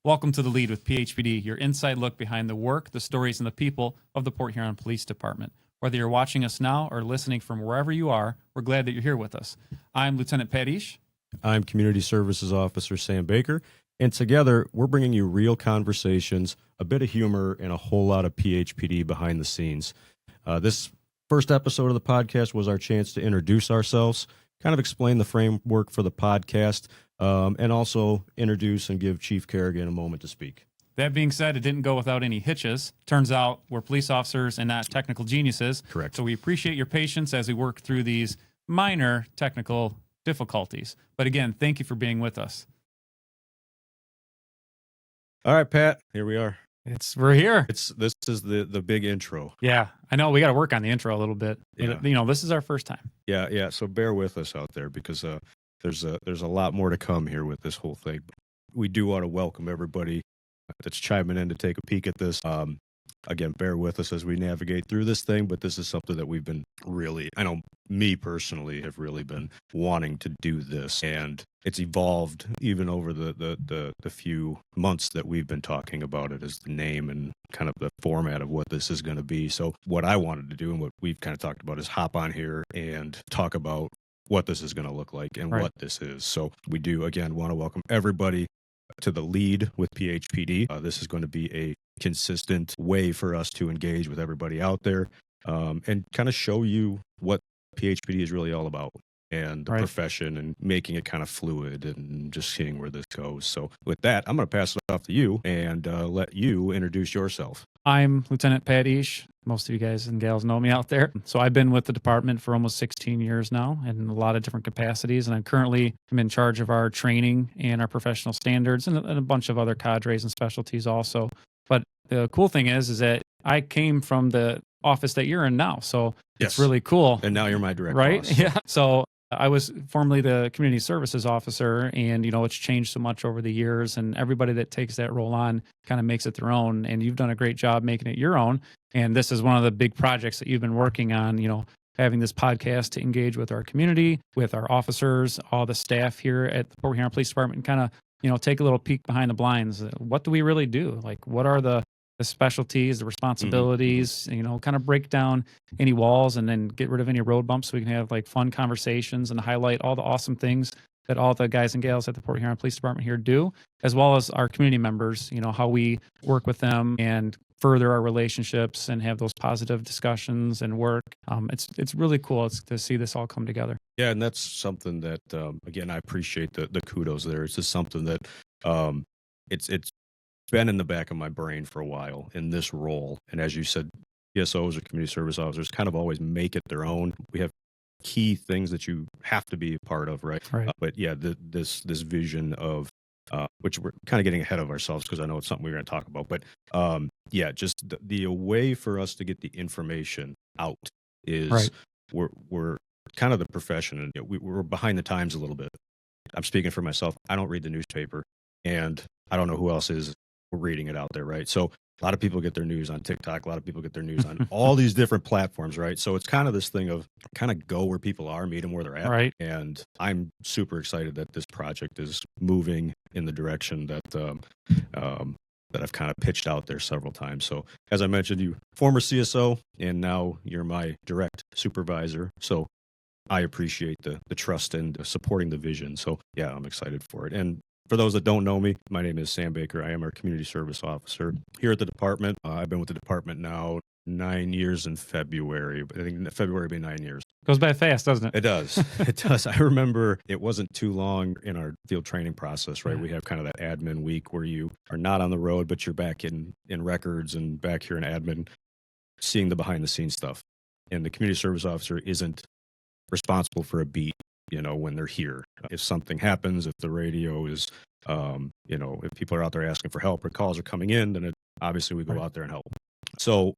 Welcome to The Lead with PHPD, your inside look behind the work, the stories, and the people of the Port Huron Police Department. Whether you're watching us now or listening from wherever you are, we're glad that you're here with us. I'm Lieutenant Pat Eash. I'm Community Services Officer Sam Baker, and together we're bringing you real conversations, a bit of humor, and a whole lot of PHPD behind the scenes. This first episode of the podcast was our chance to introduce ourselves, kind of explain the framework for the podcast, and also introduce and give Chief Kerrigan a moment to speak. That being said, it didn't go without any hitches. Turns out we're police officers and not technical geniuses. Correct. So we appreciate your patience as we work through these minor technical difficulties. But again, thank you for being with us. All right, Pat, here we are. We're here. This is the big intro. Yeah, I know we got to work on the intro a little bit. Yeah. You know, this is our first time. Yeah. So bear with us out there because there's a lot more to come here with this whole thing. We do want to welcome everybody that's chiming in to take a peek at this. Again, bear with us as we navigate through this thing, but this is something that we've been I know me personally have really been wanting to do this, and it's evolved even over the few months that we've been talking about it as the name and kind of the format of what this is going to be. So what I wanted to do and what we've kind of talked about is hop on here and talk about what this is going to look like and what this is. So we do, again, want to welcome everybody to the lead with PHPD. This is going to be a consistent way for us to engage with everybody out there and kind of show you what PHPD is really all about and the profession and making it kind of fluid and just seeing where this goes. So with that, I'm going to pass it off to you and let you introduce yourself. I'm Lieutenant Pat Eash. Most of you guys and gals know me out there. So I've been with the department for almost 16 years now in a lot of different capacities. And I'm in charge of our training and our professional standards and a bunch of other cadres and specialties also. But the cool thing is that I came from the office that you're in now. So it's really cool. And now you're my direct boss. Boss. Yeah. So I was formerly the community services officer, and, you know, it's changed so much over the years, and everybody that takes that role on kind of makes it their own. And you've done a great job making it your own. And this is one of the big projects that you've been working on, you know, having this podcast to engage with our community, with our officers, all the staff here at the Port Huron Police Department, and kind of, you know, take a little peek behind the blinds. What do we really do? Like, what are the specialties, the responsibilities, you know, kind of break down any walls and then get rid of any road bumps so we can have like fun conversations and highlight all the awesome things that all the guys and gals at the Port Huron Police Department here do, as well as our community members, you know, how we work with them and further our relationships and have those positive discussions and work. It's really cool to see this all come together. Yeah, and that's something that, again, I appreciate the kudos there. It's just something that it's been in the back of my brain for a while in this role. And as you said, PSOs or community service officers kind of always make it their own. We have key things that you have to be a part of, right? But yeah, this vision of, which we're kind of getting ahead of ourselves because I know it's something we're going to talk about. But yeah, just the way for us to get the information out is we're kind of the profession, and we're behind the times a little bit. I'm speaking for myself. I don't read the newspaper, and I don't know who else is reading it out there, right? So a lot of people get their news on TikTok. A lot of people get their news on all these different platforms, right? So it's kind of this thing of kind of go where people are, meet them where they're at. Right. And I'm super excited that this project is moving in the direction that that I've kind of pitched out there several times. So as I mentioned, you former CSO, and now you're my direct supervisor. So I appreciate the trust and supporting the vision. So yeah, I'm excited for it. And for those that don't know me, my name is Sam Baker. I am our community service officer here at the department. I've been with the department now 9 years in February. I think February will be 9 years. Goes by fast, doesn't it? It does. It does. I remember it wasn't too long in our field training process, right? We have kind of that admin week where you are not on the road, but you're back in records and back here in admin, seeing the behind the scenes stuff. And the community service officer isn't responsible for a beat, you know, when they're here. If something happens, if the radio is, you know, if people are out there asking for help or calls are coming in, then obviously we go out there and help. So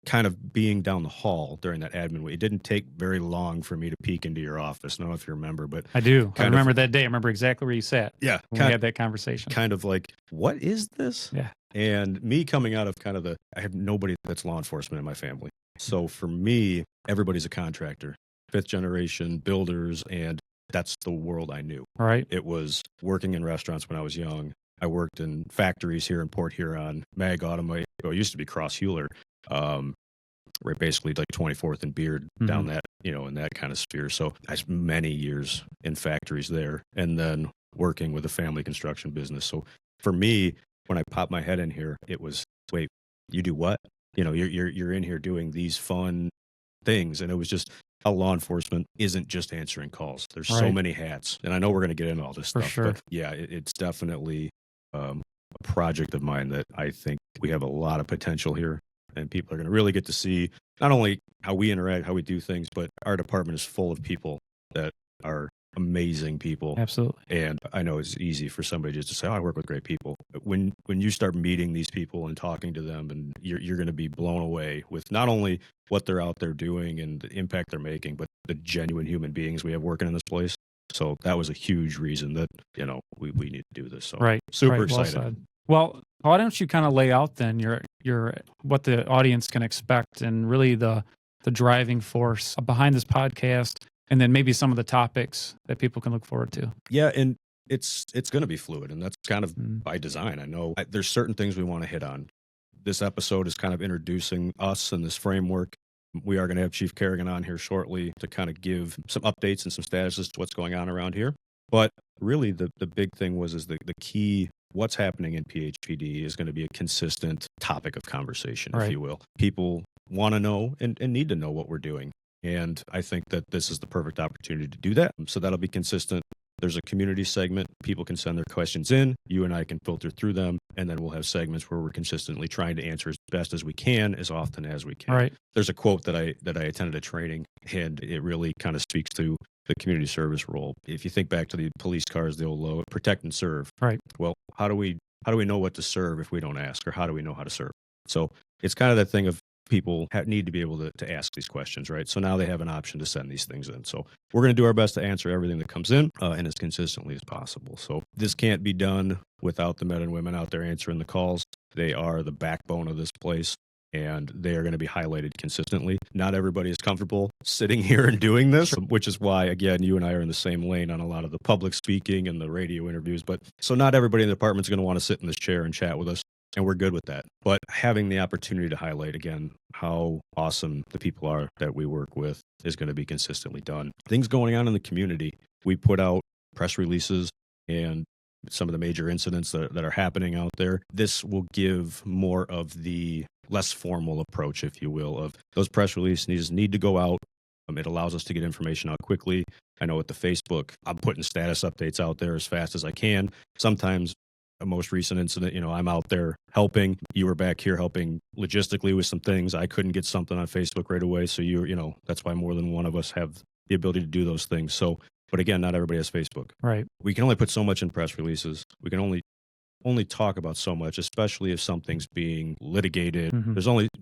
kind of being down the hall during that admin week, it didn't take very long for me to peek into your office. I don't know if you remember, but I do. I remember that day. I remember exactly where you sat. Yeah. When we had that conversation. Kind of like, what is this? Yeah. And me coming out of kind of I have nobody that's law enforcement in my family. So for me, everybody's a contractor, 5th generation builders, and that's the world I knew. Right. It was working in restaurants when I was young, I worked in factories here in Port Huron, Mag Automate. Well, it used to be Cross Hewler, right, basically like 24th and Beard down that, in that kind of sphere. So I spent many years in factories there, and then working with a family construction business. So for me, when I popped my head in here, it was, wait, you do what? You're in here doing these fun things, and it was just how law enforcement isn't just answering calls. There's so many hats, and I know we're going to get into all this stuff, but yeah, it's definitely a project of mine that I think we have a lot of potential here, and people are going to really get to see not only how we interact, how we do things, but our department is full of people that are amazing people. Absolutely. And I know it's easy for somebody just to say, "Oh, I work with great people." But when you start meeting these people and talking to them, and you're going to be blown away with not only what they're out there doing and the impact they're making, but the genuine human beings we have working in this place. So that was a huge reason that we need to do this. So super excited. Well, why don't you kind of lay out then your what the audience can expect, and really the driving force behind this podcast, and then maybe some of the topics that people can look forward to. Yeah, and it's going to be fluid, and that's kind of by design. I know there's certain things we want to hit on. This episode is kind of introducing us and this framework. We are going to have Chief Kerrigan on here shortly to kind of give some updates and some statuses to what's going on around here. But really, the big thing is the key. What's happening in PHPD is going to be a consistent topic of conversation, if you will. People want to know and need to know what we're doing. And I think that this is the perfect opportunity to do that. So that'll be consistent. There's a community segment. People can send their questions in. You and I can filter through them. And then we'll have segments where we're consistently trying to answer as best as we can, as often as we can. Right. There's a quote that I attended a training, and it really kind of speaks to the community service role. If you think back to the police cars, the old low, protect and serve. Right. Well, how do we know what to serve if we don't ask, or how do we know how to serve? So it's kind of that thing of people need to be able to ask these questions, right? So now they have an option to send these things in. So we're going to do our best to answer everything that comes in and as consistently as possible. So this can't be done without the men and women out there answering the calls. They are the backbone of this place, and they are going to be highlighted consistently. Not everybody is comfortable sitting here and doing this, which is why, again, you and I are in the same lane on a lot of the public speaking and the radio interviews. But so not everybody in the department is going to want to sit in this chair and chat with us. And we're good with that. But having the opportunity to highlight, again, how awesome the people are that we work with is going to be consistently done. Things going on in the community. We put out press releases and some of the major incidents that are happening out there. This will give more of the less formal approach, if you will, of those press releases need to go out. It allows us to get information out quickly. I know with the Facebook, I'm putting status updates out there as fast as I can. Sometimes a most recent incident, I'm out there helping. You were back here helping logistically with some things. I couldn't get something on Facebook right away. So that's why more than one of us have the ability to do those things. So, but again, not everybody has Facebook. Right. We can only put so much in press releases. We can only talk about so much, especially if something's being litigated.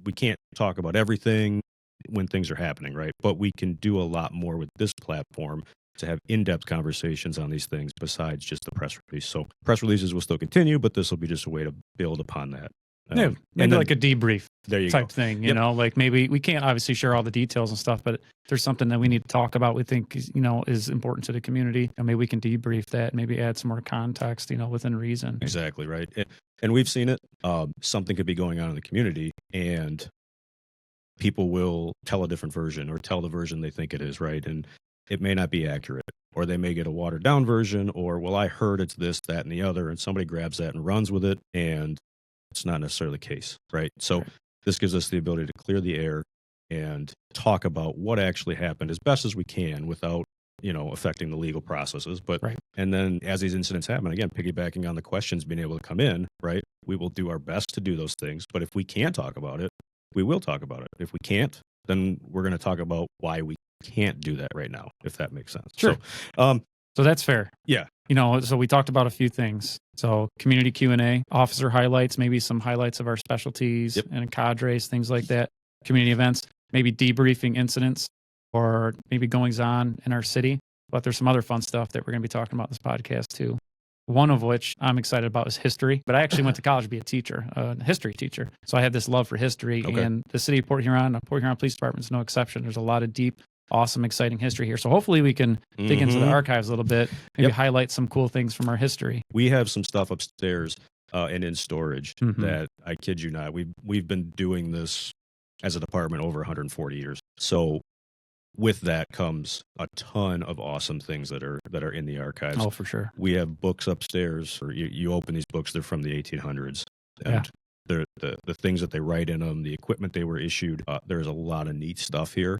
We can't talk about everything when things are happening, right? But we can do a lot more with this platform to have in-depth conversations on these things besides just the press release. So press releases will still continue, but this will be just a way to build upon that. Maybe like a debrief type thing, like maybe we can't obviously share all the details and stuff, but if there's something that we need to talk about, we think, is important to the community, and maybe we can debrief that, maybe add some more context, within reason. Exactly, right. And we've seen it. Something could be going on in the community, and people will tell a different version or tell the version they think it is, right? And it may not be accurate, or they may get a watered down version, or, well, I heard it's this, that, and the other, and somebody grabs that and runs with it, and it's not necessarily the case, right? So this gives us the ability to clear the air and talk about what actually happened as best as we can without, affecting the legal processes. But, and then as these incidents happen, again, piggybacking on the questions being able to come in, right? We will do our best to do those things. But if we can talk about it, we will talk about it. If we can't, then we're going to talk about why we can't do that right now, if that makes sense. Sure. So that's fair. Yeah. So we talked about a few things. So community Q&A, officer highlights, maybe some highlights of our specialties and cadres, things like that. Community events, maybe debriefing incidents or maybe goings on in our city. But there's some other fun stuff that we're going to be talking about in this podcast too. One of which I'm excited about is history. But I actually went to college to be a teacher, a history teacher. So I had this love for history. And the city of Port Huron Police Department is no exception. There's a lot of deep awesome, exciting history here. So hopefully we can dig into the archives a little bit, maybe highlight some cool things from our history. We have some stuff upstairs and in storage that, I kid you not, we've been doing this as a department over 140 years. So with that comes a ton of awesome things that are in the archives. Oh, for sure. We have books upstairs. Or you open these books; they're from the 1800s, and they're the things that they write in them, the equipment they were issued. There's a lot of neat stuff here,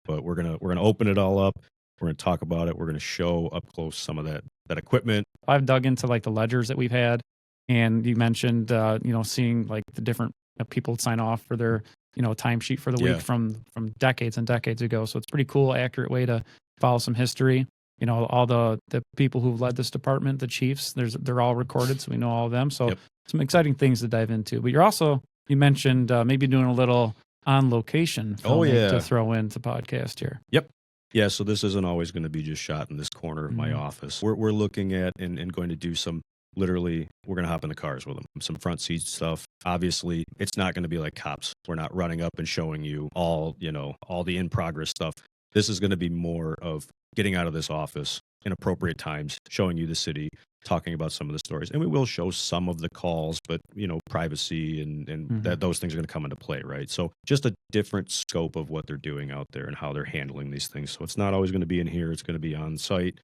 but we're gonna open it all up. We're gonna talk about it. We're gonna show up close some of that equipment. I've dug into like the ledgers that we've had, and you mentioned seeing like the different people sign off for their timesheet for the week from decades and decades ago. So it's pretty cool, accurate way to follow some history. All the people who've led this department, the chiefs, they're all recorded, so we know all of them. So some exciting things to dive into. But you mentioned maybe doing a little on location filming to throw into podcast here. Yep. Yeah, so this isn't always going to be just shot in this corner of my office. We're looking at and going to do some, literally, we're going to hop in the cars with them, some front seat stuff. Obviously, it's not going to be like Cops. We're not running up and showing you all the in-progress stuff. This is going to be more of getting out of this office in appropriate times, showing you the city, talking about some of the stories. And we will show some of the calls, but, privacy and those things are going to come into play, right? So just a different scope of what they're doing out there and how they're handling these things. So it's not always going to be in here. It's going to be on site,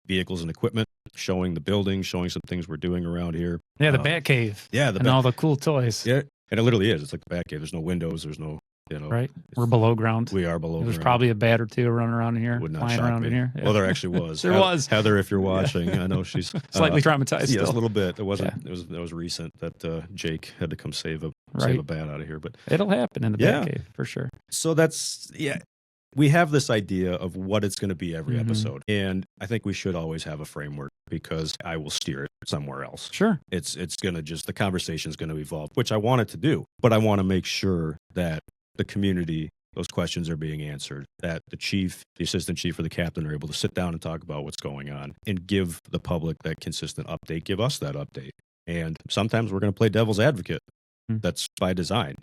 vehicles and equipment, showing the building, showing some things we're doing around here. Yeah, the Bat Cave. Yeah, and all the cool toys. Yeah, and it literally is. It's like the Bat Cave. There's no windows. There's no, Right? We're below ground. We are below ground. There's probably a bat or two running around in here, Would not flying shock around me. in here. Well, there actually was. There was. Heather, if you're watching, I know she's slightly traumatized. Yes, still. a little bit. It wasn't. It was recent that Jake had to come save a bat out of here. But it'll happen in the Bat Cave for sure. So we have this idea of what it's going to be every episode, and I think we should always have a framework because I will steer it somewhere else. Sure, it's going to the conversation is going to evolve, which I want it to do, but I want to make sure that the community, those questions are being answered, that the chief, the assistant chief, or the captain are able to sit down and talk about what's going on and give the public that consistent update, give us that update. And sometimes we're going to play devil's advocate. That's by design.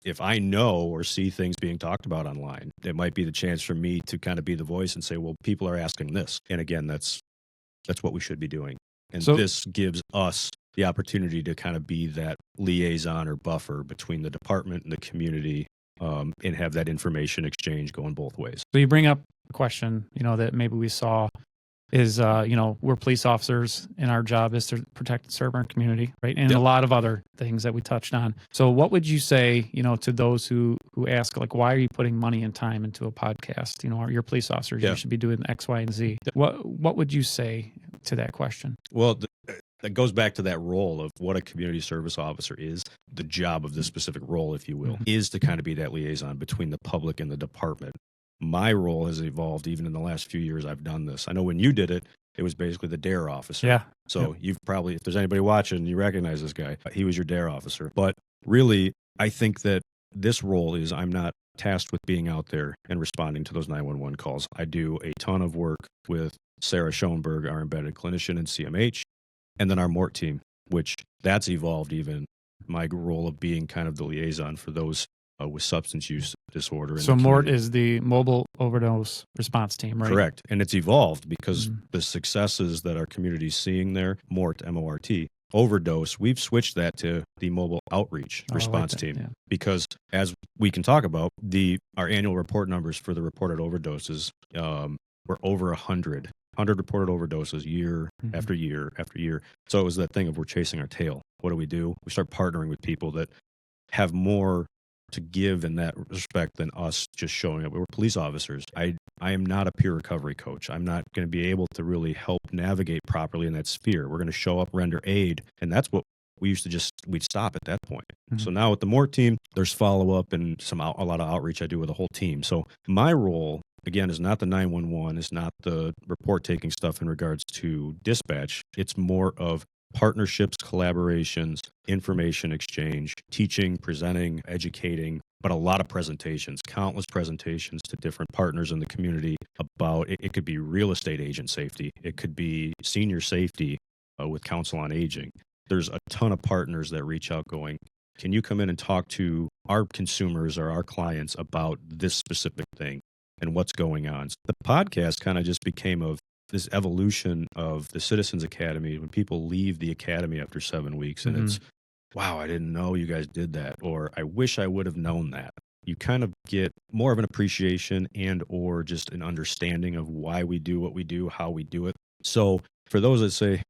If I know or see things being talked about online, it might be the chance for me to kind of be the voice and say, well, people are asking this. And again, that's what we should be doing. And this gives us the opportunity to kind of be that liaison or buffer between the department and the community, and have that information exchange going both ways. So you bring up a question, that maybe we saw is, we're police officers and our job is to protect and serve our community, right? And a lot of other things that we touched on. So what would you say, to those who ask, like, why are you putting money and time into a podcast? You're police officers, you should be doing X, Y, and Z. What would you say to that question? Well, that goes back to that role of what a community service officer is. The job of this specific role, if you will, is to kind of be that liaison between the public and the department. My role has evolved even in the last few years I've done this. I know when you did it, it was basically the DARE officer. Yeah. So you've probably, if there's anybody watching, you recognize this guy. He was your DARE officer. But really, I think that this role is, I'm not tasked with being out there and responding to those 911 calls. I do a ton of work with Sarah Schoenberg, our embedded clinician in CMH, and then our MORT team, which that's evolved even my role of being kind of the liaison for those with substance use disorder. So MORT is the Mobile Overdose Response Team, right? Correct. And it's evolved because the successes that our community is seeing there, MORT, M-O-R-T, overdose, we've switched that to the Mobile Outreach Response Team. Because as we can talk about, our annual report numbers for the reported overdoses were over 100 reported overdoses year after year after year. So it was that thing of we're chasing our tail. What do? We start partnering with people that have more to give in that respect than us just showing up. We're police officers. I am not a peer recovery coach. I'm not going to be able to really help navigate properly in that sphere. We're going to show up, render aid, and that's what we used to we'd stop at that point. So now with the MORT team, there's follow-up and a lot of outreach I do with the whole team. So my role, again, is not the 911, is not the report-taking stuff in regards to dispatch. It's more of partnerships, collaborations, information exchange, teaching, presenting, educating, but a lot of presentations, countless presentations to different partners in the community about, it could be real estate agent safety. It could be senior safety with Council on Aging. There's a ton of partners that reach out going, can you come in and talk to our consumers or our clients about this specific thing? and what's going on. So the podcast kind of just became of this evolution of the Citizens Academy when people leave the academy after 7 weeks and it's, wow, I didn't know you guys did that, or I wish I would have known that. You kind of get more of an appreciation and or just an understanding of why we do what we do, how we do it. So for those that say,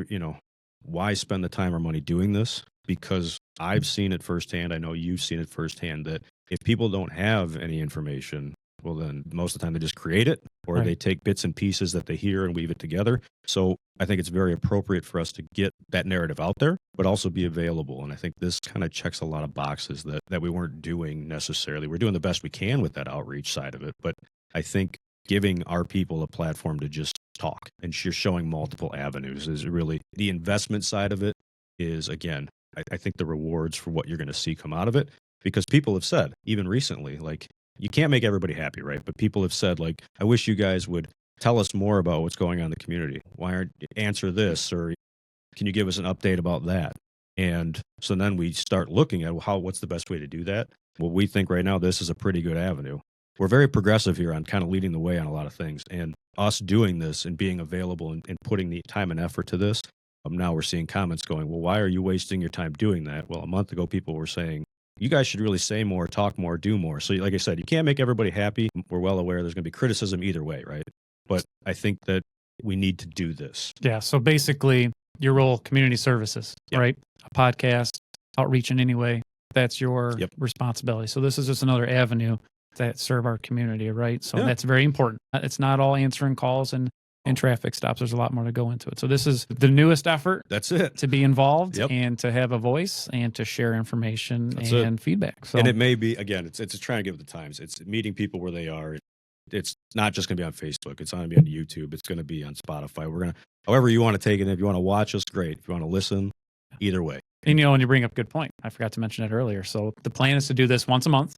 you know, why spend the time or money doing this? Because I've seen it firsthand. I know you've seen it firsthand that if people don't have any information, well, then most of the time they just create it or they take bits and pieces that they hear and weave it together. So I think it's very appropriate for us to get that narrative out there, but also be available. And I think this kind of checks a lot of boxes that we weren't doing necessarily. We're doing the best we can with that outreach side of it. But I think giving our people a platform to just talk and you're showing multiple avenues is really the investment side of it is, again, I think the rewards for what you're going to see come out of it, because people have said, even recently, like, you can't make everybody happy, right? But people have said, like, I wish you guys would tell us more about what's going on in the community. Why aren't you answer this? Or can you give us an update about that? And so then we start looking at what's the best way to do that? Well, we think right now this is a pretty good avenue. We're very progressive here on kind of leading the way on a lot of things. And us doing this and being available and putting the time and effort to this, now we're seeing comments going, well, why are you wasting your time doing that? Well, a month ago, people were saying, you guys should really say more, talk more, do more. So like I said, you can't make everybody happy. We're well aware there's going to be criticism either way, right? But I think that we need to do this. Yeah. So basically, your role, community services, right? A podcast, outreach in any way, that's your responsibility. So this is just another avenue that serve our community, right? So that's very important. It's not all answering calls and traffic stops. There's a lot more to go into it. So this is the newest effort. That's it. To be involved and to have a voice and to share information and feedback. So, and it may be, again, it's trying to give it the times. It's meeting people where they are. It's not just going to be on Facebook. It's going to be on YouTube. It's going to be on Spotify. We're going to, however you want to take it. If you want to watch us, great. If you want to listen, either way. And, you know, and you bring up a good point. I forgot to mention it earlier. So the plan is to do this once a month.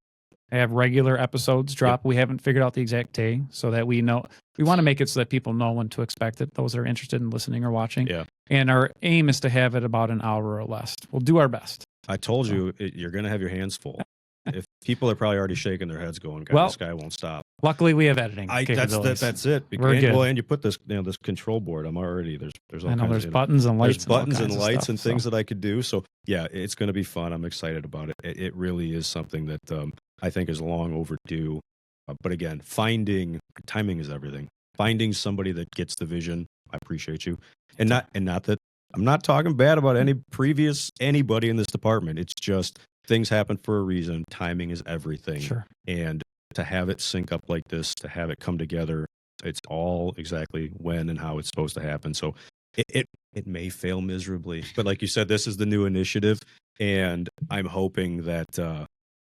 Have regular episodes drop. We haven't figured out the exact day so that we know. We want to make it so that people know when to expect it, those that are interested in listening or watching. Yeah. And our aim is to have it about an hour or less. We'll do our best. I told you, you're going to have your hands full. If people are probably already shaking their heads going, God, this guy won't stop. Luckily, we have editing capabilities. That's it. Because, We're good. Well, and you put this, this control board. I'm already, there's all kinds of, buttons and lights. There's buttons and lights stuff, and things that I could do. So yeah, it's going to be fun. I'm excited about it. It really is something that I think is long overdue. But again, timing is everything. Finding somebody that gets the vision. I appreciate you. And not that I'm not talking bad about anybody in this department. It's just things happen for a reason. Timing is everything. Sure. And to have it sync up like this, to have it come together, it's all exactly when and how it's supposed to happen. So it may fail miserably, but like you said, this is the new initiative, and I'm hoping that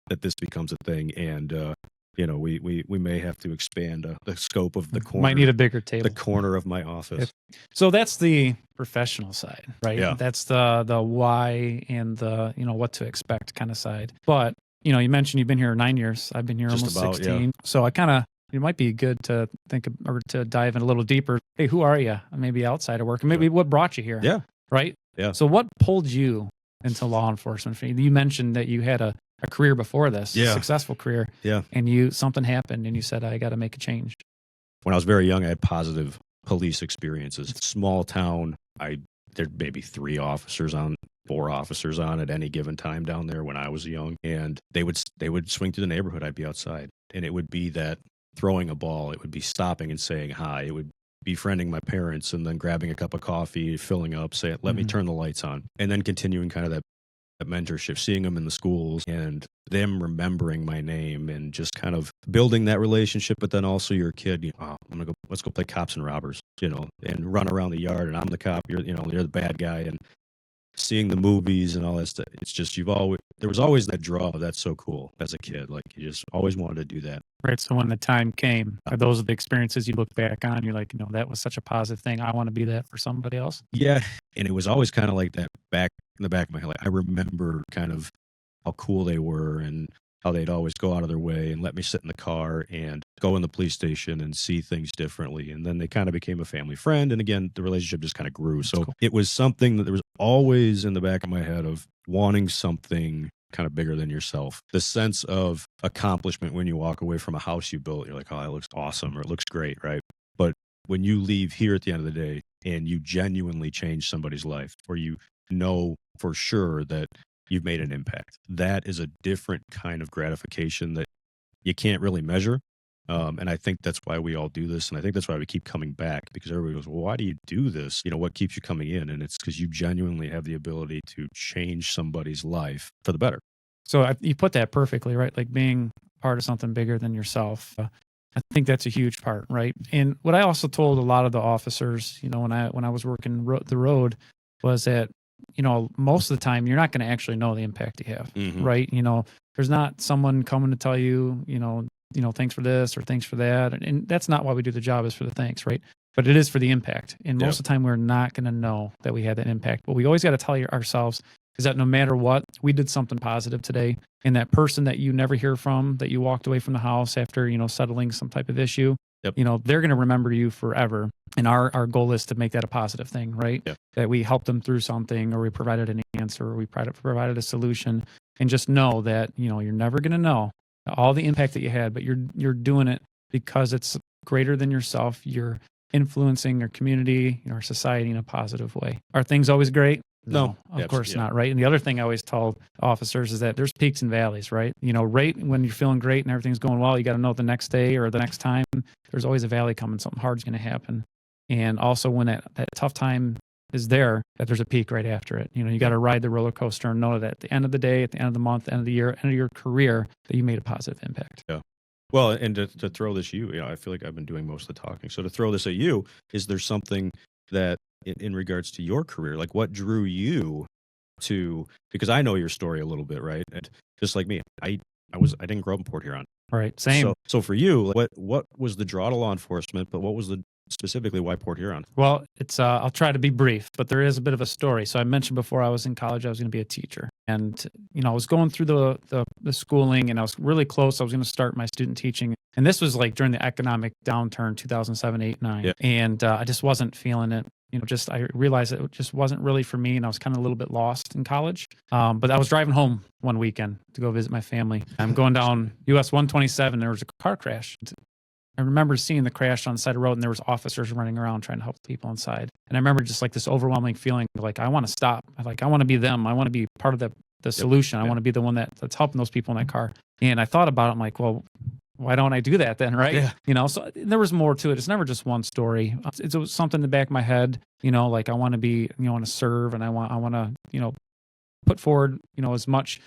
that this becomes a thing. And we may have to expand the scope of the corner. Might need a bigger table. The corner of my office. So that's the professional side, right? Yeah. That's the why and the what to expect kind of side. But you mentioned you've been here 9 years. I've been here Just almost about, 16. yeah. So it might be good to think or to dive in a little deeper. Hey, who are you? Maybe outside of work, and maybe what brought you here? Yeah. Right. Yeah. So what pulled you into law enforcement? You mentioned that you had a career before this, a successful career. Yeah. And something happened and you said, I got to make a change. When I was very young, I had positive police experiences. Small town, there'd maybe 4 officers on at any given time down there when I was young. And they would swing through the neighborhood. I'd be outside. And it would be that throwing a ball. It would be stopping and saying hi. It would befriending my parents and then grabbing a cup of coffee, filling up, saying, let me turn the lights on. And then continuing kind of that mentorship, seeing them in the schools and them remembering my name and just kind of building that relationship. But then also you're a kid, let's go play cops and robbers, and run around the yard and I'm the cop, you're the bad guy, and seeing the movies and all that stuff. It's just, there was always that draw. That's so cool as a kid. Like you just always wanted to do that. Right. So when the time came, are those the experiences you look back on? You're like, that was such a positive thing. I want to be that for somebody else. Yeah. And it was always kind of like that back in the back of my head. Like, I remember kind of how cool they were and how they'd always go out of their way and let me sit in the car and go in the police station and see things differently. And then they kind of became a family friend. And again, the relationship just kind of grew. So It was something that there was always in the back of my head of wanting something kind of bigger than yourself. The sense of accomplishment when you walk away from a house you built, you're like, oh, it looks awesome or it looks great, right? But when you leave here at the end of the day and you genuinely change somebody's life, or you know for sure that you've made an impact, that is a different kind of gratification that you can't really measure. And I think that's why we all do this. And I think that's why we keep coming back, because everybody goes, well, why do you do this? You know, what keeps you coming in? And it's because you genuinely have the ability to change somebody's life for the better. So you put that perfectly, right? Like being part of something bigger than yourself. I think that's a huge part, right? And what I also told a lot of the officers, you know, when I was working the road, was that, you know, most of the time you're not going to actually know the impact you have, right? You know, there's not someone coming to tell you, you know, thanks for this or thanks for that. And that's not why we do the job, is for the thanks, right? But it is for the impact. And most of the time we're not going to know that we had that impact. But we always got to tell ourselves is that no matter what, we did something positive today. And that person that you never hear from, that you walked away from the house after, you know, settling some type of issue, you know, they're going to remember you forever. And our goal is to make that a positive thing, right? That we helped them through something, or we provided an answer, or we provided a solution. And just know that, you know, you're never going to know all the impact that you had, but you're doing it because it's greater than yourself. You're influencing our community, you know, our society in a positive way. Are things always great? No, of course not, right? And the other thing I always tell officers is that there's peaks and valleys, right? You know, right when you're feeling great and everything's going well, you got to know the next day or the next time, there's always a valley coming. Something hard's going to happen. And also when that tough time is there, that there's a peak right after it. You know, you got to ride the roller coaster and know that at the end of the day, at the end of the month, end of the year, end of your career, that you made a positive impact. Yeah. Well, and to throw this you know, I feel like I've been doing most of the talking. So to throw this at you, is there something that in regards to your career, like what drew you to, because I know your story a little bit, right? And just like me, I didn't grow up in Port Huron. Right. Same. So for you, what was the draw to law enforcement, but what was specifically why Port Huron? Well, it's I'll try to be brief, but there is a bit of a story. So I mentioned before I was in college, I was going to be a teacher, and you know, I was going through the schooling, and I was really close. I was going to start my student teaching, and this was like during the economic downturn, 2007, 8, 9, and I just wasn't feeling it. You know, I realized it just wasn't really for me, and I was kind of a little bit lost in college. But I was driving home one weekend to go visit my family. I'm going down US 127. There was a car crash. I remember seeing the crash on the side of the road, and there was officers running around trying to help people inside. And I remember just like this overwhelming feeling, like I want to stop. I want to be them. I want to be part of the solution. I want to be the one that's helping those people in that car. And I thought about it. I'm like, well, why don't I do that then, right? Yeah. You know, so there was more to it. It's never just one story. It was something in the back of my head, you know, like I want to be, you know, I want to serve, and I want to, you know, put forward, you know, as much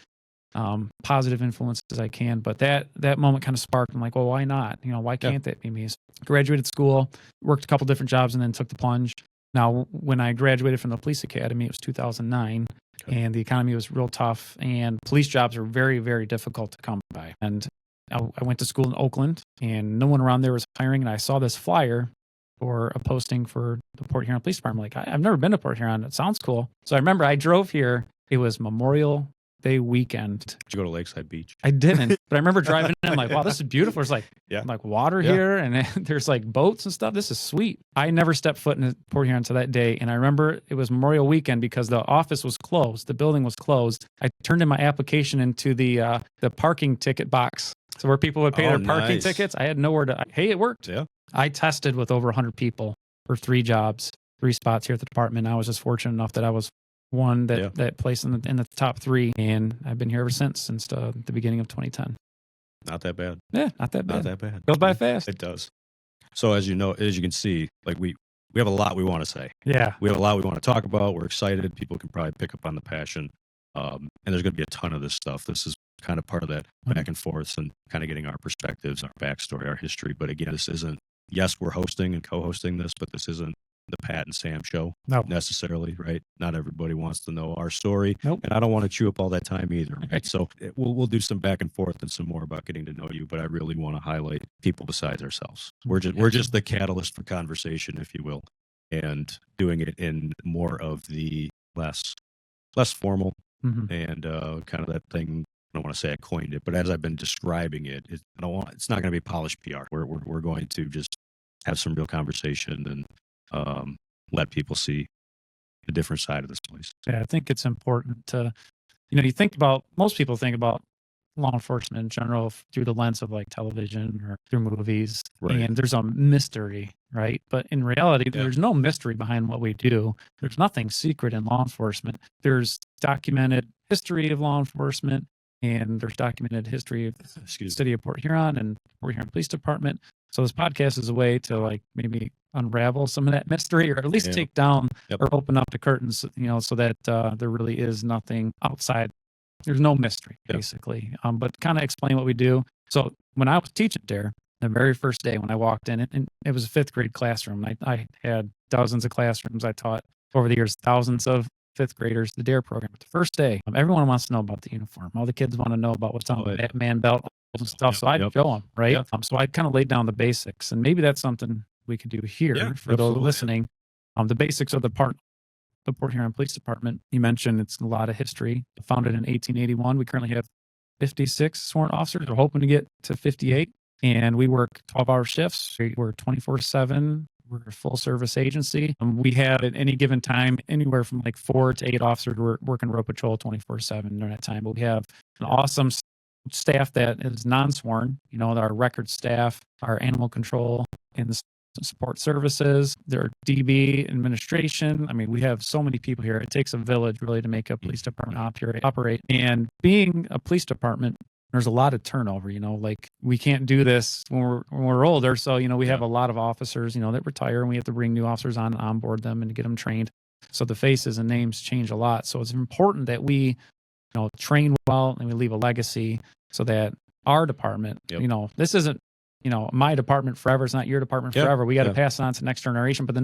positive influence as I can. But that moment kind of sparked. I'm like, well, why not? You know, why can't that be me? So graduated school, worked a couple different jobs, and then took the plunge. Now, when I graduated from the police academy, it was 2009. And the economy was real tough, and police jobs are very, very difficult to come by. And I went to school in Oakland, and no one around there was hiring. And I saw this flyer for a posting for the Port Huron Police Department. Like, I've never been to Port Huron. It sounds cool. So I remember I drove here. It was Memorial Day weekend. Did you go to Lakeside Beach? I didn't, but I remember driving in. I'm like, wow, this is beautiful. There's like water here, and there's like boats and stuff. This is sweet. I never stepped foot in Port Huron until that day, and I remember it was Memorial Weekend because the office was closed, the building was closed. I turned in my application into the parking ticket box, so where people would pay their parking tickets. I had nowhere to. Hey, it worked. Yeah. I tested with over 100 people for 3 jobs, 3 spots here at the department. I was just fortunate enough that I was one that placed in the top 3, and I've been here ever since the beginning of 2010. Not that bad. Yeah, not that bad. Not that bad. Goes by fast. It does. So as you can see, like we have a lot we want to say. Yeah. We have a lot we want to talk about. We're excited. People can probably pick up on the passion. And there's going to be a ton of this stuff. This is kind of part of that back and forth and kind of getting our perspectives, our backstory, our history. But again, this isn't, yes, we're hosting and co-hosting this, but this isn't the Pat and Sam show necessarily, right? Not everybody wants to know our story, and I don't want to chew up all that time either. Right? So we'll do some back and forth and some more about getting to know you, but I really want to highlight people besides ourselves. We're just the catalyst for conversation, if you will, and doing it in more of the less formal and kind of that thing. I don't want to say I coined it, but as I've been describing it, it's not going to be polished PR. We're going to just have some real conversation and let people see a different side of this place. Yeah, I think it's important to you think about, most people think about law enforcement in general through the lens of like television or through movies, Right. and there's a mystery, right? But in reality, there's no mystery behind what we do. There's nothing secret in law enforcement. There's documented history of law enforcement, and there's documented history of the city of Port Huron and Port Huron Police Department. So this podcast is a way to like maybe unravel some of that mystery, or at least take down or open up the curtains, so that there really is nothing outside. There's no mystery, basically. But kind of explain what we do. So when I was teaching there, the very first day when I walked in, and it was a 5th grade classroom. I had dozens of classrooms. I taught over the years thousands of 5th graders the DARE program. But the first day, everyone wants to know about the uniform. All the kids want to know about what's on the Batman belt and stuff. So I'd show them, right? So I kind of laid down the basics, and maybe that's something we could do here for those listening. The basics of the Port Huron Police Department. You mentioned it's a lot of history. Founded in 1881. We currently have 56 sworn officers. We're hoping to get to 58. And we work 12-hour shifts. We're 24/7. We're a full-service agency. We have at any given time anywhere from like 4 to 8 officers working road patrol 24/7 during that time. But we have an awesome staff that is non-sworn. Our record staff, our animal control, and the support services, their DB administration. I mean, we have so many people here. It takes a village really to make a police department operate. And being a police department, there's a lot of turnover, like we can't do this when we're older. So, we have a lot of officers, that retire, and we have to bring new officers onboard them and get them trained. So the faces and names change a lot. So it's important that we, train well and we leave a legacy so that our department, this isn't, my department forever. It's not your department forever. We got to pass it on to the next generation, but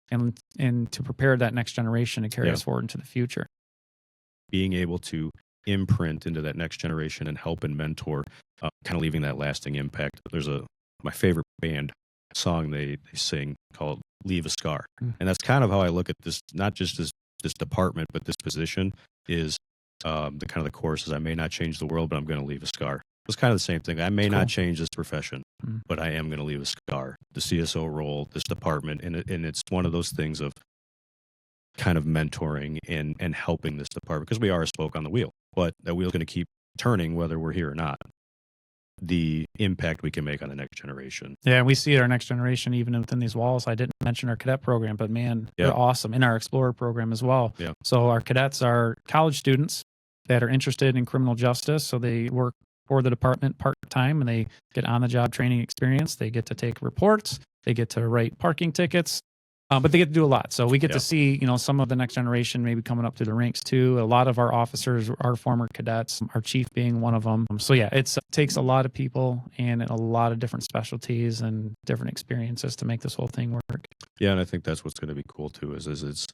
and to prepare that next generation to carry us forward into the future. Being able to imprint into that next generation and help and mentor, kind of leaving that lasting impact. There's my favorite band song they sing called "Leave a Scar," and that's kind of how I look at this. Not just this department, but this position is the chorus is, "I may not change the world, but I'm going to leave a scar." It's kind of the same thing. I may not change this profession, but I am going to leave a scar. The CSO role, this department, and it's one of those things of kind of mentoring and helping this department, because we are a spoke on the wheel, but that wheel's going to keep turning whether we're here or not. The impact we can make on the next generation. Yeah, and we see our next generation even within these walls. I didn't mention our cadet program, but man, they're awesome. In our Explorer program as well. Yeah. So our cadets are college students that are interested in criminal justice. So they work for the department part-time, and they get on-the-job training experience. They get to take reports. They get to write parking tickets. But they get to do a lot. So we get to see, some of the next generation maybe coming up through the ranks too. A lot of our officers are former cadets, our chief being one of them. So it takes a lot of people and a lot of different specialties and different experiences to make this whole thing work. Yeah, and I think that's what's going to be cool too, is it's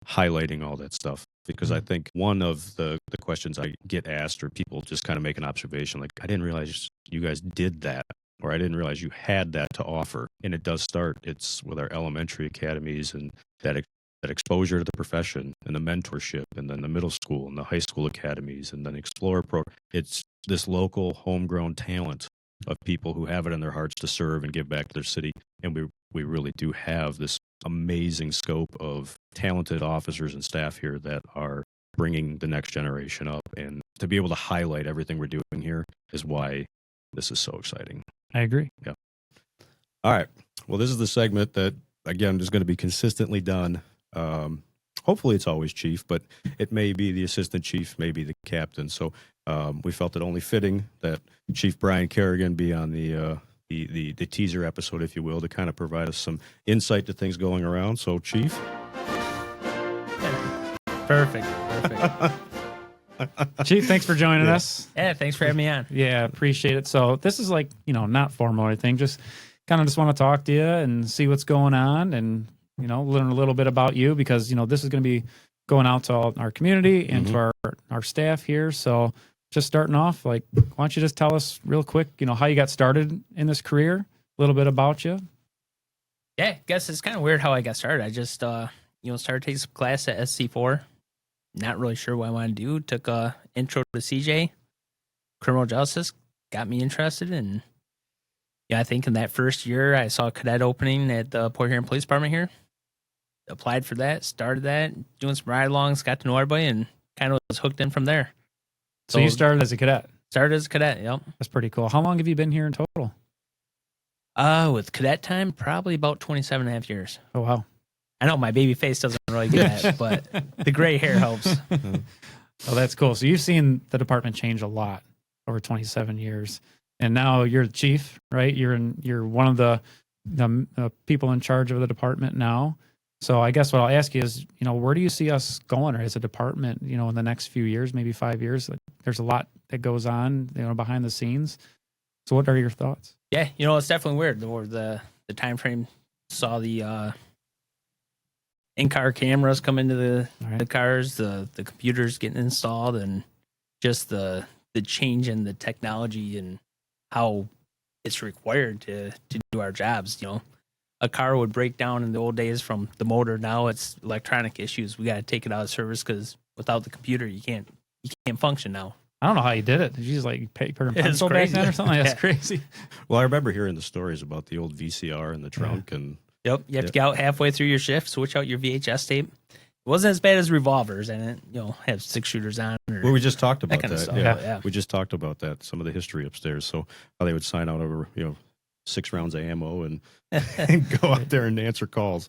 highlighting all that stuff. Because I think one of the questions I get asked, or people just kind of make an observation, like, I didn't realize you guys did that, or I didn't realize you had that to offer. And it does start, it's with our elementary academies and that exposure to the profession and the mentorship, and then the middle school and the high school academies, and then Explorer Pro. It's this local homegrown talent of people who have it in their hearts to serve and give back to their city. And we really do have this amazing scope of talented officers and staff here that are bringing the next generation up. And to be able to highlight everything we're doing here is why this is so exciting. I agree. Yeah. All right. Well, this is the segment that, again, is going to be consistently done. Hopefully it's always chief, but it may be the assistant chief, maybe the captain. So we felt it only fitting that Chief Brian Kerrigan be on the teaser episode, if you will, to kind of provide us some insight to things going around. So, Chief. Perfect. Chief, thanks for joining us. Yeah, thanks for having me on. Yeah, appreciate it. So this is like, not formal or anything, just kind of just want to talk to you and see what's going on and, learn a little bit about you, because, this is going to be going out to all our community and to our staff here. So just starting off, like, why don't you just tell us real quick, how you got started in this career, a little bit about you. Yeah, I guess it's kind of weird how I got started. I just, started taking some class at SC4. Not really sure what I want to do. Took a intro to CJ, criminal justice, got me interested. And I think in that first year, I saw a cadet opening at the Port Huron Police Department here. Applied for that, started that, doing some ride-alongs, got to know everybody, and kind of was hooked in from there. So you started as a cadet. Started as a cadet, yep. That's pretty cool. How long have you been here in total? With cadet time, probably about 27 and a half years. Oh, wow. I know my baby face doesn't really get that, but the gray hair helps. Oh, that's cool. So you've seen the department change a lot over 27 years. And now you're the chief, right? You're one of the people in charge of the department now. So I guess what I'll ask you is, where do you see us going as a department, in the next few years, maybe 5 years? There's a lot that goes on, behind the scenes. So what are your thoughts? Yeah, it's definitely weird. The time frame saw the in-car cameras come into the cars, the computers getting installed, and just the change in the technology and how it's required to do our jobs. A car would break down in the old days from the motor. Now it's electronic issues. We got to take it out of service because without the computer, you can't function now. I don't know how you did it. Did you just like paper and pencil back then or something? That's crazy. Well, I remember hearing the stories about the old VCR in the trunk and. Yep, you have to get out halfway through your shift, switch out your VHS tape. It wasn't as bad as revolvers, and it have 6 shooters on. Well, we just talked about that. Yeah, we just talked about that. Some of the history upstairs. So how they would sign out over 6 rounds of ammo and go out there and answer calls.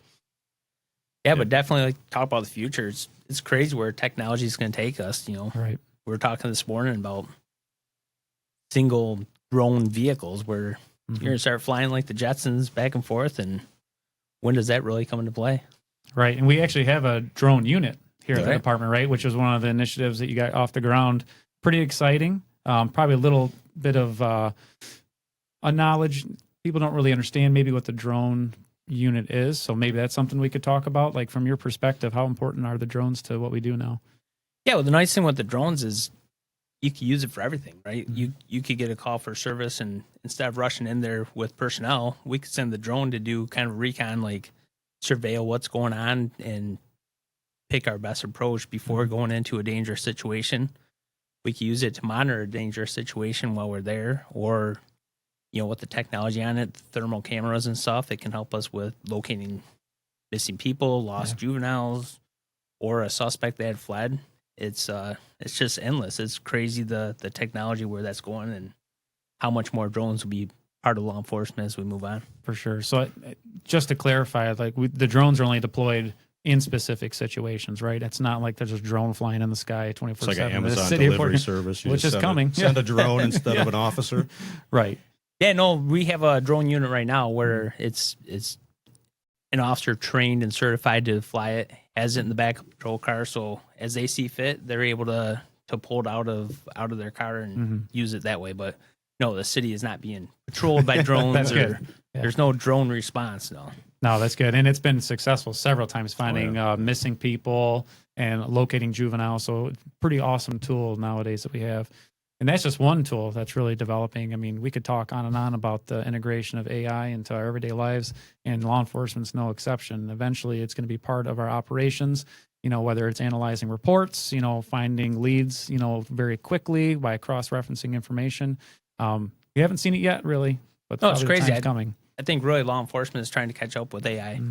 Yeah, but definitely talk about the future. It's crazy where technology is going to take us. Right. We were talking this morning about single drone vehicles where you're going to start flying like the Jetsons back and forth, and when does that really come into play? Right. And we actually have a drone unit here at the department, right? Which is one of the initiatives that you got off the ground. Pretty exciting. Probably a little bit of a knowledge. People don't really understand maybe what the drone unit is. So maybe that's something we could talk about. Like from your perspective, how important are the drones to what we do now? Yeah, well, the nice thing with the drones is you can use it for everything, right? You could get a call for service, and instead of rushing in there with personnel, we could send the drone to do kind of recon, like surveil what's going on and pick our best approach before going into a dangerous situation. We could use it to monitor a dangerous situation while we're there, or with the technology on it, the thermal cameras and stuff, it can help us with locating missing people, lost juveniles, or a suspect that had fled. It's just endless. It's crazy the technology where that's going and how much more drones will be part of law enforcement as we move on. For sure. So just to clarify, the drones are only deployed in specific situations, right? It's not like there's a drone flying in the sky 24/7. It's like an Amazon delivery service, which is coming. Send a drone instead of an officer. Right. Yeah, no, we have a drone unit right now where it's an officer trained and certified to fly it, has it in the back of a patrol car, so as they see fit, they're able to pull it out of their car and use it that way. But no, the city is not being patrolled by drones. That's good. There's no drone response. No, that's good. And it's been successful several times finding missing people and locating juveniles. So pretty awesome tool nowadays that we have. And that's just one tool that's really developing. I mean, we could talk on and on about the integration of AI into our everyday lives, and law enforcement's no exception. Eventually, it's going to be part of our operations, whether it's analyzing reports, finding leads, very quickly by cross-referencing information. We haven't seen it yet, really, but it's crazy. It's coming. I think really law enforcement is trying to catch up with AI.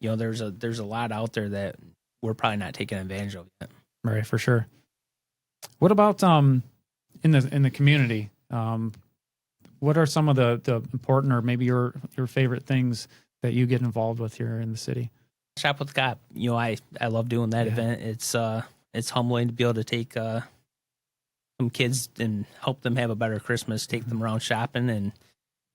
There's a lot out there that we're probably not taking advantage of yet. Right, for sure. What about in the community? What are some of the important, or maybe your favorite things that you get involved with here in the city? Shop with the Cop. I love doing that event. It's humbling to be able to take some kids and help them have a better Christmas. Take them around shopping, and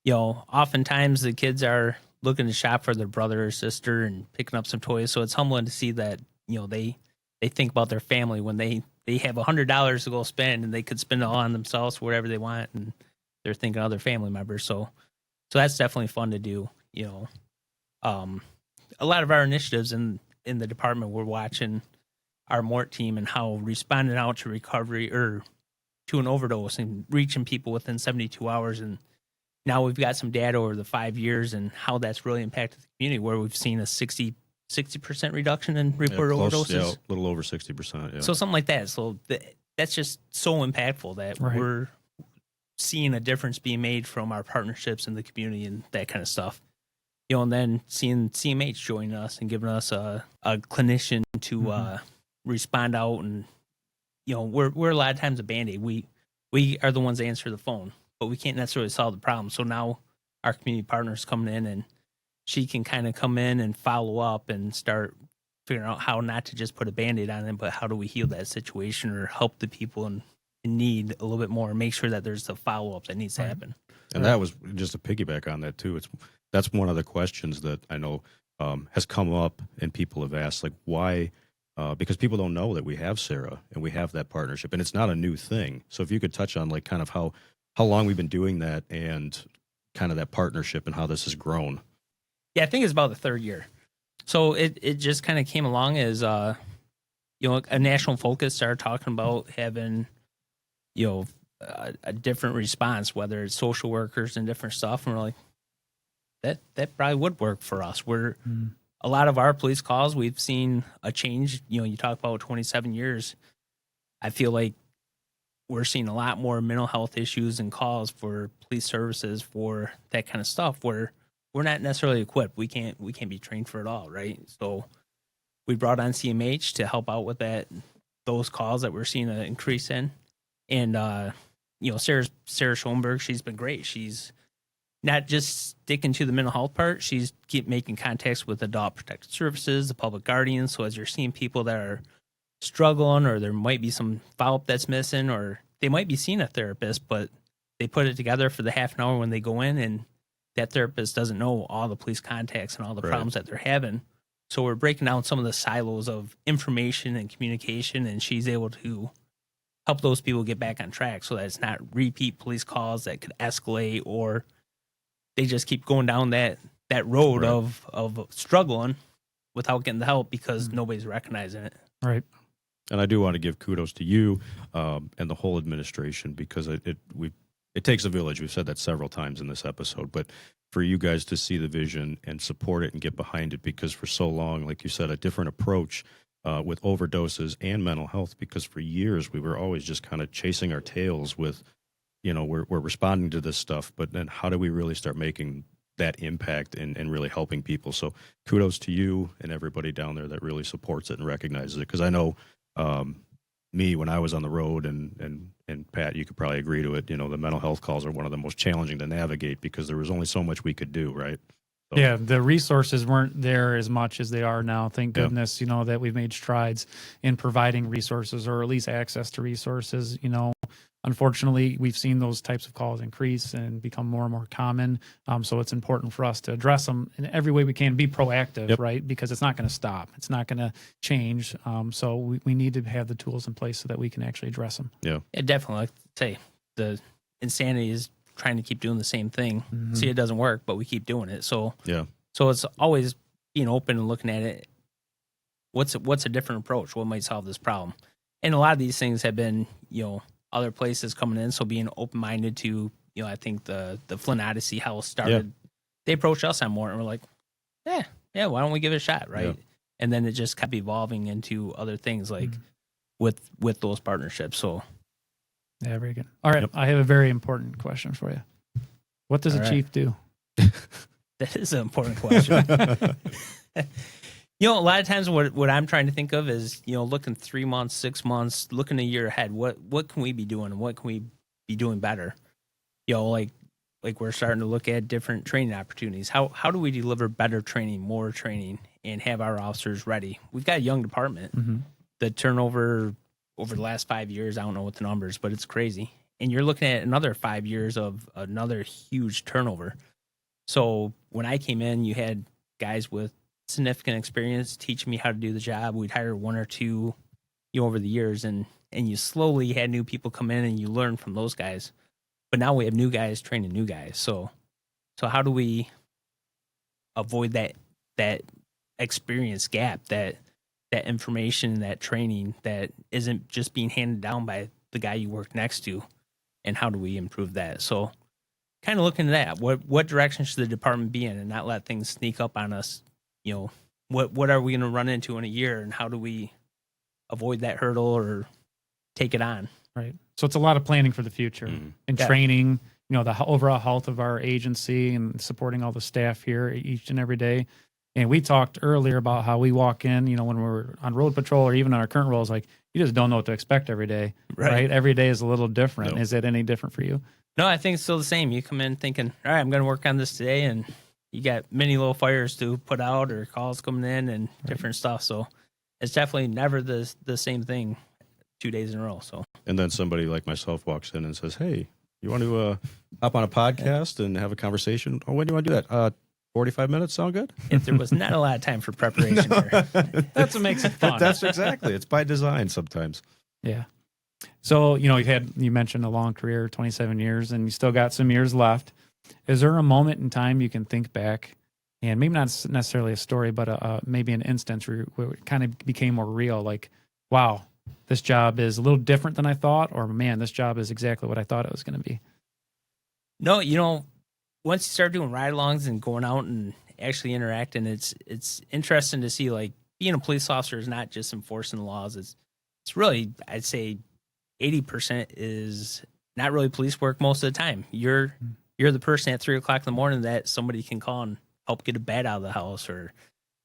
oftentimes the kids are looking to shop for their brother or sister and picking up some toys. So it's humbling to see that they think about their family when they have $100 to go spend, and they could spend it all on themselves for whatever they want, and they're thinking of their family members. So that's definitely fun to do. A lot of our initiatives in the department, we're watching our MORT team and how responding out to recovery or to an overdose and reaching people within 72 hours. And now we've got some data over the 5 years and how that's really impacted the community, where we've seen a 60% reduction in reported overdoses. Yeah, a little over 60%. Yeah. So something like that. So that's just so impactful that we're seeing a difference being made from our partnerships in the community and that kind of stuff. And then seeing CMH join us and giving us a clinician to respond out and we're a lot of times a Band-Aid. We are the ones that answer the phone, but we can't necessarily solve the problem. So now our community partner's coming in, and she can kind of come in and follow up and start figuring out how not to just put a Band-Aid on it, but how do we heal that situation or help the people in need a little bit more and make sure that there's the follow-up that needs to happen. And that was just to piggyback on that too. That's one of the questions that I know has come up, and people have asked, like, why? Because people don't know that we have Sarah and we have that partnership, and it's not a new thing. So if you could touch on, like, kind of how long we've been doing that and kind of that partnership and how this has grown. Yeah, I think it's about the third year. So it just kind of came along as a national focus started talking about having a different response, whether it's social workers and different stuff, and we're like, that probably would work for us. A lot of our police calls, we've seen a change. You talk about 27 years. I feel like we're seeing a lot more mental health issues and calls for police services for that kind of stuff where we're not necessarily equipped. We can't be trained for it all, right? So we brought on CMH to help out with those calls that we're seeing an increase in. And Sarah Schoenberg, she's been great. She's not just sticking to the mental health part. She's keep making contacts with adult protective services, the public guardians. So as you're seeing people that are struggling, or there might be some follow-up that's missing, or they might be seeing a therapist, but they put it together for the half an hour when they go in, and that therapist doesn't know all the police contacts and all the problems that they're having. So we're breaking down some of the silos of information and communication, and she's able to help those people get back on track so that it's not repeat police calls that could escalate, or they just keep going down that road of struggling without getting the help because nobody's recognizing it. Right. And I do want to give kudos to you and the whole administration, because it takes a village. We've said that several times in this episode, but for you guys to see the vision and support it and get behind it, because for so long, like you said, a different approach with overdoses and mental health, because for years we were always just kind of chasing our tails with, we're responding to this stuff, but then how do we really start making that impact and really helping people? So kudos to you and everybody down there that really supports it and recognizes it. Because I know me, when I was on the road, and Pat, you could probably agree to it, the mental health calls are one of the most challenging to navigate because there was only so much we could do, right? So, yeah, the resources weren't there as much as they are now. Thank goodness, that we've made strides in providing resources, or at least access to resources. Unfortunately, we've seen those types of calls increase and become more and more common. So it's important for us to address them in every way we can, be proactive, right? Because it's not going to stop. It's not going to change. So we need to have the tools in place so that we can actually address them. Yeah, definitely. Like I say, the insanity is trying to keep doing the same thing. See, it doesn't work, but we keep doing it. So so it's always being open and looking at it. What's a different approach? What might solve this problem? And a lot of these things have been, other places coming in. So being open-minded to, I think the Flint Odyssey House started, they approached us on more, and we're like, yeah, why don't we give it a shot, right? Yeah. And then it just kept evolving into other things, like with those partnerships. So yeah, very good. All right, I have a very important question for you. What does a chief do? That is an important question. A lot of times what I'm trying to think of is, looking 3 months, 6 months, looking a year ahead. What can we be doing, and what can we be doing better? Like we're starting to look at different training opportunities. How do we deliver better training, more training, and have our officers ready? We've got a young department. The turnover over the last 5 years, I don't know what the numbers, but it's crazy. And you're looking at another 5 years of another huge turnover. So when I came in, you had guys with significant experience teaching me how to do the job. We'd hire one or two over the years, and you slowly had new people come in, and you learn from those guys. But now we have new guys training new guys. So how do we avoid that experience gap, that information, that training that isn't just being handed down by the guy you work next to, and how do we improve that? So kind of looking at that, what direction should the department be in, and not let things sneak up on us? What are we going to run into in a year, and how do we avoid that hurdle or take it on? Right. So it's a lot of planning for the future and training, the overall health of our agency, and supporting all the staff here each and every day. And we talked earlier about how we walk in, you know, when we're on road patrol or even on our current roles, like you just don't know what to expect every day, right? Every day is a little different. No. Is it any different for you? No, I think it's still the same. You come in thinking, all right, I'm going to work on this today, and you got many little fires to put out or calls coming in and different stuff. So it's definitely never the same thing 2 days in a row. So, and then somebody like myself walks in and says, "Hey, you want to hop on a podcast and have a conversation? Oh, when do you want to do that? 45 minutes sound good?" if there was not a lot of time for preparation, That's what makes it fun. That's exactly. It's by design sometimes. Yeah. So, you know, you mentioned a long career, 27 years, and you still got some years left. Is there a moment in time you can think back, and maybe not necessarily a story, but maybe an instance where it kind of became more real? Like, wow, this job is a little different than I thought, or man, this job is exactly what I thought it was going to be. No, you know, once you start doing ride-alongs and going out and actually interacting, it's interesting to see, like, being a police officer is not just enforcing the laws. It's really, I'd say 80% is not really police work most of the time. You're the person at 3 o'clock in the morning that somebody can call and help get a bat out of the house, or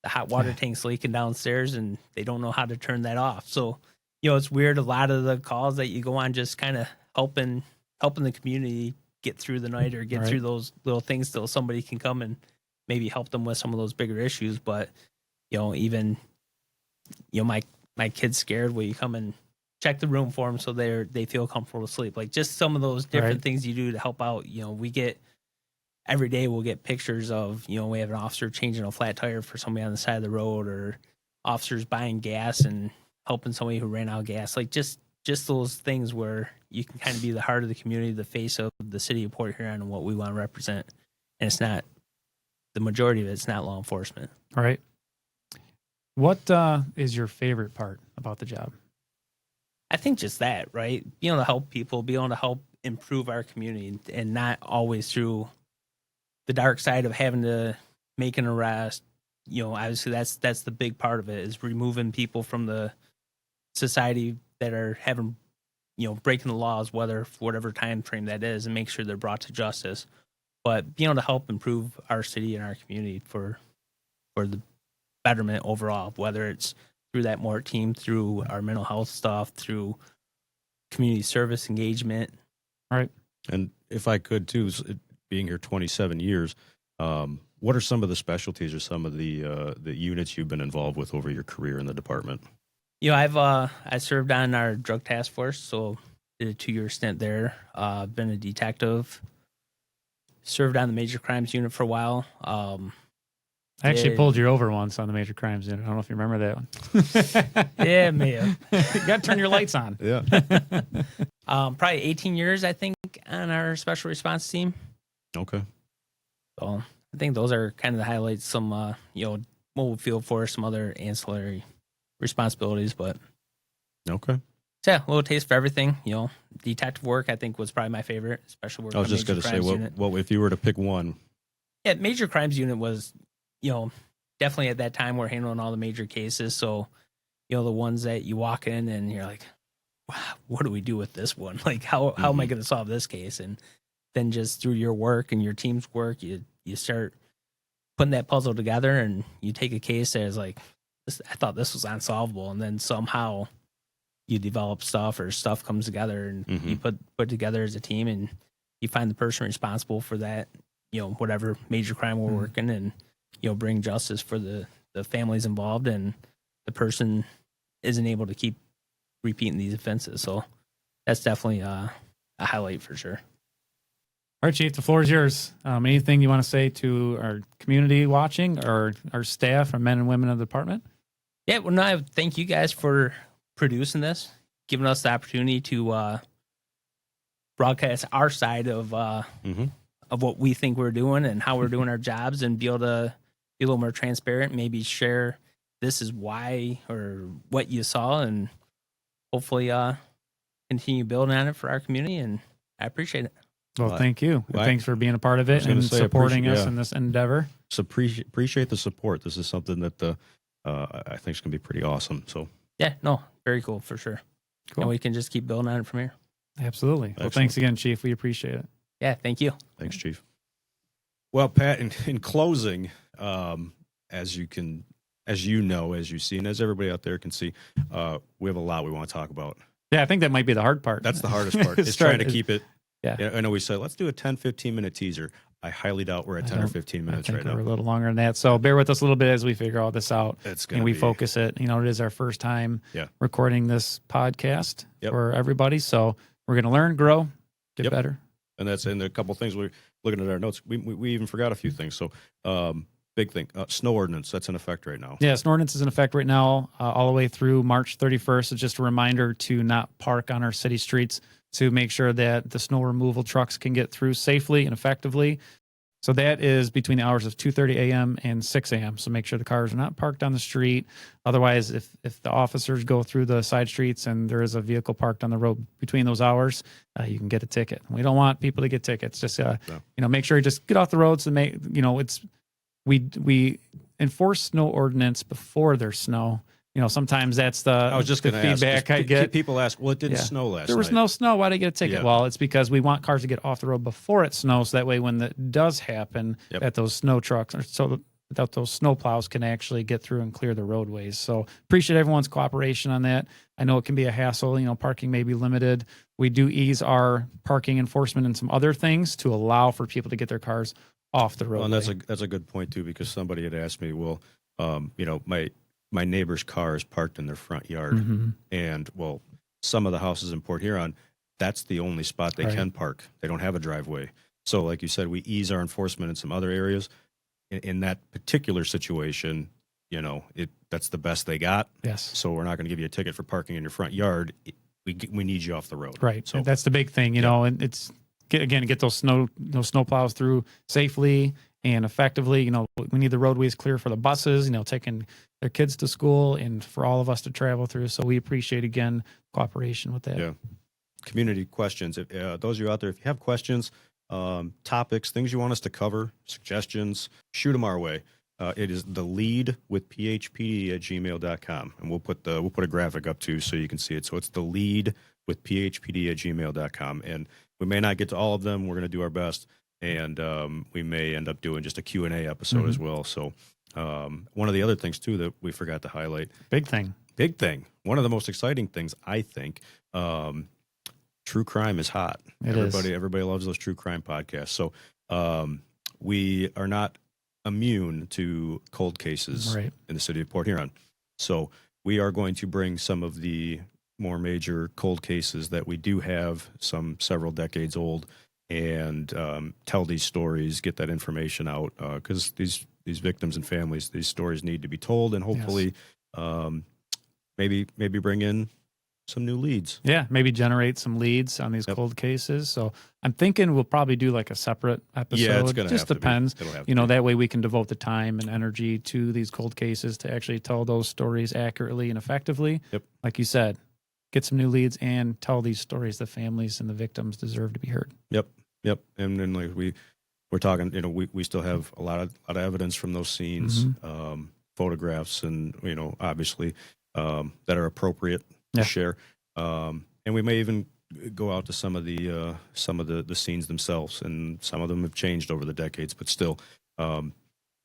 the hot water tank's leaking downstairs and they don't know how to turn that off. So, you know, it's weird. A lot of the calls that you go on just kind of helping the community get through the night or get through those little things till somebody can come and maybe help them with some of those bigger issues. But, you know, even, you know, my kid's scared, will you come and check the room for them so they feel comfortable to sleep? Like, just some of those different things you do to help out. You know, every day we'll get pictures of, you know, we have an officer changing a flat tire for somebody on the side of the road, or officers buying gas and helping somebody who ran out of gas. Like, just those things where you can kind of be the heart of the community, the face of the city of Port Huron and what we want to represent. And it's not, the majority of it's not law enforcement. All right. What is your favorite part about the job? I think just that, right? Being able to help people, being able to help improve our community, and not always through the dark side of having to make an arrest. You know, obviously that's the big part of it, is removing people from the society that are having, you know, breaking the laws, whatever time frame that is, and make sure they're brought to justice. But being able to help improve our city and our community for the betterment overall, whether it's through that MORT team, through our mental health stuff, through community service engagement. Right. And if I could too, being here 27 years, what are some of the specialties or some of the units you've been involved with over your career in the department? You know, I served on our drug task force, so did a 2-year stint there. Been a detective. Served on the major crimes unit for a while. I actually pulled you over once on the major crimes unit. I don't know if you remember that one. Yeah, may have. You got to turn your lights on. Yeah. Probably 18 years, I think, on our special response team. Okay. So I think those are kind of the highlights. Some, you know, mobile field force, some other ancillary responsibilities, but Okay. so yeah, a little taste for everything. You know, detective work I think was probably my favorite, special work. I was just going to say, what if you were to pick one? Yeah, major crimes unit was, you know, definitely at that time we're handling all the major cases. So, you know, the ones that you walk in and you're like, wow, what do we do with this one? Like, how am I going to solve this case? And then just through your work and your team's work, you start putting that puzzle together, and you take a case that is like, I thought this was unsolvable, and then somehow you develop stuff, or stuff comes together, and you put together as a team, and you find the person responsible for that, you know, whatever major crime we're working, and, you know, bring justice for the families involved, and the person isn't able to keep repeating these offenses. So that's definitely a highlight for sure. All right, Chief, the floor is yours. Anything you want to say to our community watching, or our staff, our men and women of the department? Yeah, well, no, I thank you guys for producing this, giving us the opportunity to broadcast our side of what we think we're doing and how we're doing our jobs, and be able to be a little more transparent, maybe share this is why or what you saw, and hopefully continue building on it for our community. And I appreciate it. Well, thank you. Thanks for being a part of it and supporting us in this endeavor. So appreciate the support. This is something that I think is going to be pretty awesome. So yeah, no, very cool for sure. Cool. And we can just keep building on it from here. Absolutely. Well, thanks again, Chief. We appreciate it. Yeah, thank you. Thanks, Chief. Well, Pat, in closing, as you know, as you see, and as everybody out there can see, we have a lot we want to talk about. Yeah, I think that might be the hard part. That's the hardest part. Is trying to keep it. Yeah. I know we said, let's do a 10, 15-minute teaser. I highly doubt we're at 10 or 15 minutes I think right we're now. a little longer than that. So bear with us a little bit as we figure all this out. And we focus it. You know, it is our first time Yeah. recording this podcast Yep. for everybody. So we're going to learn, grow, get Yep. better. And that's in a couple things. We're looking at our notes. We even forgot a few things. So big thing, snow ordinance, that's in effect right now. Yeah, snow ordinance is in effect right now all the way through March 31st. It's just a reminder to not park on our city streets, to make sure that the snow removal trucks can get through safely and effectively. So that is between the hours of 2:30 a.m. and 6 a.m. So make sure the cars are not parked on the street. Otherwise, if the officers go through the side streets and there is a vehicle parked on the road between those hours, you can get a ticket. We don't want people to get tickets. Just make sure you just get off the roads and we enforce snow ordinance before there's snow. You know, sometimes that's I was just the going to ask. feedback I get. People ask, well, it didn't snow last night. There was no snow. Why did I get a ticket? Yeah. Well, it's because we want cars to get off the road before it snows. So that way, when that does happen, Yep. that those snow trucks, that those snow plows can actually get through and clear the roadways. So appreciate everyone's cooperation on that. I know it can be a hassle. You know, parking may be limited. We do ease our parking enforcement and some other things to allow for people to get their cars off the road. Well, and that's a good point too, because somebody had asked me, well, my neighbor's car is parked in their front yard, Mm-hmm. and well, some of the houses in Port Huron, that's the only spot they Right. can park. They don't have a driveway. So, like you said, we ease our enforcement in some other areas. In that particular situation, that's the best they got. Yes. So we're not going to give you a ticket for parking in your front yard. We need you off the road. Right. So That's the big thing, you know, and it's get those snow plows through safely and effectively. You know, we need the roadways clear for the buses, taking their kids to school and for all of us to travel through. So we appreciate, again, cooperation with that. Yeah. Community questions. If those of you out there, if you have questions, topics, things you want us to cover, suggestions, shoot them our way. It is the lead with phpd@gmail.com. And we'll put a graphic up too so you can see it. So it's the lead with phpd@gmail.com. And we may not get to all of them. We're going to do our best. And we may end up doing just a Q&A episode as well. So one of the other things too that we forgot to highlight. Big thing. One of the most exciting things, I think, true crime is hot. Everybody loves those true crime podcasts. So we are not immune to cold cases in the city of Port Huron. So we are going to bring some of the more major cold cases that we do have, some several decades old, and tell these stories, get that information out, because these victims and families, these stories need to be told, and hopefully maybe bring in some new leads. Yeah, maybe generate some leads on these cold cases. So I'm thinking we'll probably do like a separate episode. Yeah, it's going to depends. That way we can devote the time and energy to these cold cases to actually tell those stories accurately and effectively. Yep. Like you said, get some new leads and tell these stories. The families and the victims deserve to be heard. Yep. And then like we're talking, we still have a lot of evidence from those scenes, photographs, and obviously that are appropriate to share. And we may even go out to some of the scenes themselves, and some of them have changed over the decades, but still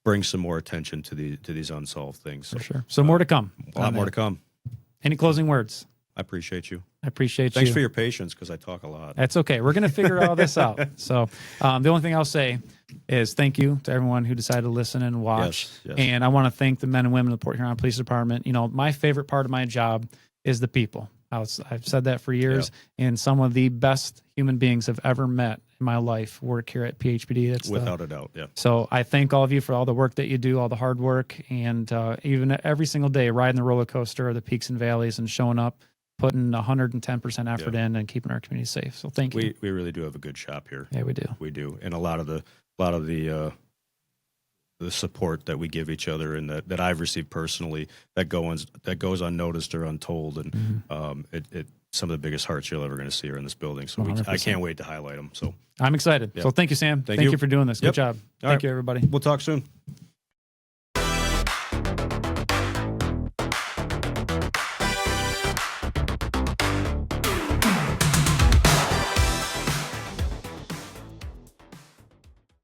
bring some more attention to these unsolved things. For sure. So more to come. A lot more to come. Any closing words? I appreciate you. Thanks for your patience, because I talk a lot. That's okay. We're going to figure all this out. So the only thing I'll say is thank you to everyone who decided to listen and watch. Yes. And I want to thank the men and women of the Port Huron Police Department. My favorite part of my job is the people. I've said that for years, and some of the best human beings I've ever met in my life work here at PHPD. That's without a doubt. Yeah. So I thank all of you for all the work that you do, all the hard work, and even every single day riding the roller coaster of the peaks and valleys and showing up, putting 110% effort in and keeping our community safe. So thank you. We really do have a good shop here. Yeah, we do. We do, and a lot of the support that we give each other, and that I've received personally, that goes unnoticed or untold, and it some of the biggest hearts you're ever going to see are in this building. So I can't wait to highlight them. So I'm excited. So thank you, Sam. Thank you for doing this. Good job. Thank you, everybody. We'll talk soon.